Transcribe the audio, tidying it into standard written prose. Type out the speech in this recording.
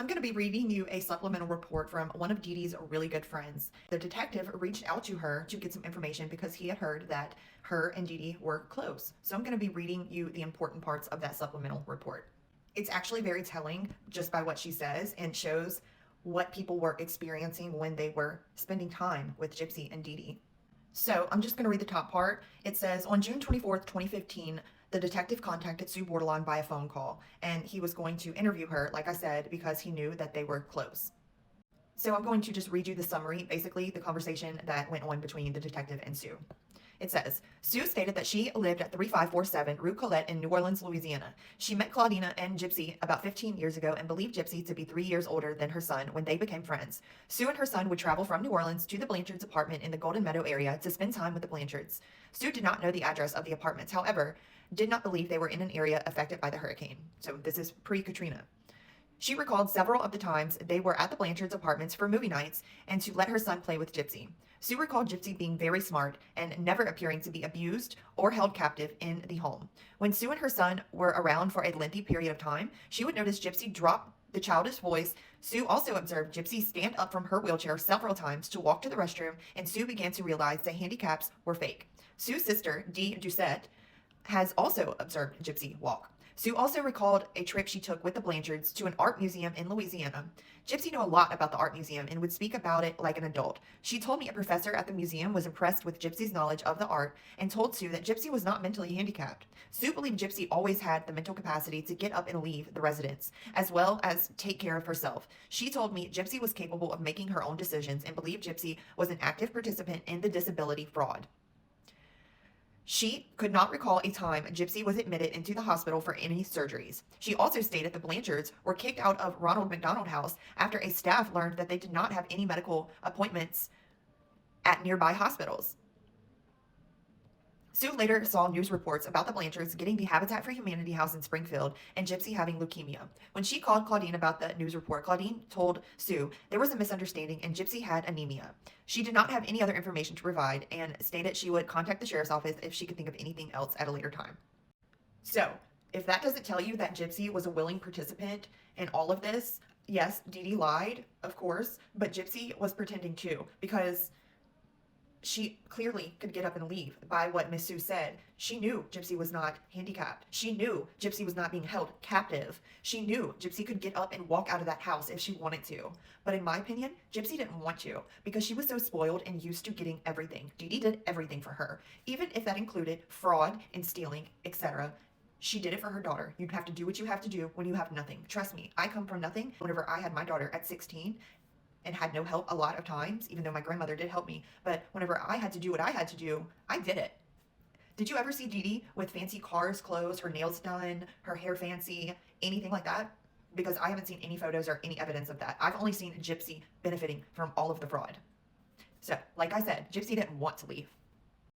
I'm going to be reading you a supplemental report from one of Dee Dee's really good friends. The detective reached out to her to get some information because he had heard that her and Dee Dee were close. So I'm going to be reading you the important parts of that supplemental report. It's actually very telling just by what she says and shows what people were experiencing when they were spending time with Gypsy and Dee Dee. So I'm just going to read the top part. It says, on June 24th, 2015, the detective contacted Sue Bordelon by a phone call, and he was going to interview her, like I said, because he knew that they were close. So I'm going to just read you the summary, basically the conversation that went on between the detective and Sue. It says, Sue stated that she lived at 3547 Rue Colette in New Orleans, Louisiana. She met Claudina and Gypsy about 15 years ago and believed Gypsy to be 3 years older than her son when they became friends. Sue and her son would travel from New Orleans to the Blanchards' apartment in the Golden Meadow area to spend time with the Blanchards. Sue did not know the address of the apartments, however, did not believe they were in an area affected by the hurricane. So this is pre-Katrina. She recalled several of the times they were at the Blanchards' apartments for movie nights and to let her son play with Gypsy. Sue recalled Gypsy being very smart and never appearing to be abused or held captive in the home. When Sue and her son were around for a lengthy period of time, she would notice Gypsy drop the childish voice. Sue also observed Gypsy stand up from her wheelchair several times to walk to the restroom, and Sue began to realize the handicaps were fake. Sue's sister, Dee Doucette, has also observed Gypsy walk. Sue also recalled a trip she took with the Blanchards to an art museum in Louisiana. Gypsy knew a lot about the art museum and would speak about it like an adult. She told me a professor at the museum was impressed with Gypsy's knowledge of the art and told Sue that Gypsy was not mentally handicapped. Sue believed Gypsy always had the mental capacity to get up and leave the residence, as well as take care of herself. She told me Gypsy was capable of making her own decisions and believed Gypsy was an active participant in the disability fraud. She could not recall a time Gypsy was admitted into the hospital for any surgeries. She also stated the Blanchards were kicked out of Ronald McDonald House after a staff learned that they did not have any medical appointments at nearby hospitals. Sue later saw news reports about the Blanchards getting the Habitat for Humanity house in Springfield and Gypsy having leukemia. When she called Claudine about the news report, Claudine told Sue there was a misunderstanding and Gypsy had anemia. She did not have any other information to provide and stated she would contact the sheriff's office if she could think of anything else at a later time. So, if that doesn't tell you that Gypsy was a willing participant in all of this, yes, Dee Dee lied, of course, but Gypsy was pretending too, because she clearly could get up and leave by what Miss Sue said. She knew Gypsy was not handicapped. She knew Gypsy was not being held captive. She knew Gypsy could get up and walk out of that house if she wanted to. But in my opinion, Gypsy didn't want to because she was so spoiled and used to getting everything. Dee Dee did everything for her, even if that included fraud and stealing, etc. She did it for her daughter. You have to do what you have to do when you have nothing. Trust me, I come from nothing. Whenever I had my daughter at 16, and had no help a lot of times, even though my grandmother did help me. But whenever I had to do what I had to do, I did it. Did you ever see Dee Dee with fancy cars, clothes, her nails done, her hair fancy, anything like that? Because I haven't seen any photos or any evidence of that. I've only seen Gypsy benefiting from all of the fraud. So, like I said, Gypsy didn't want to leave.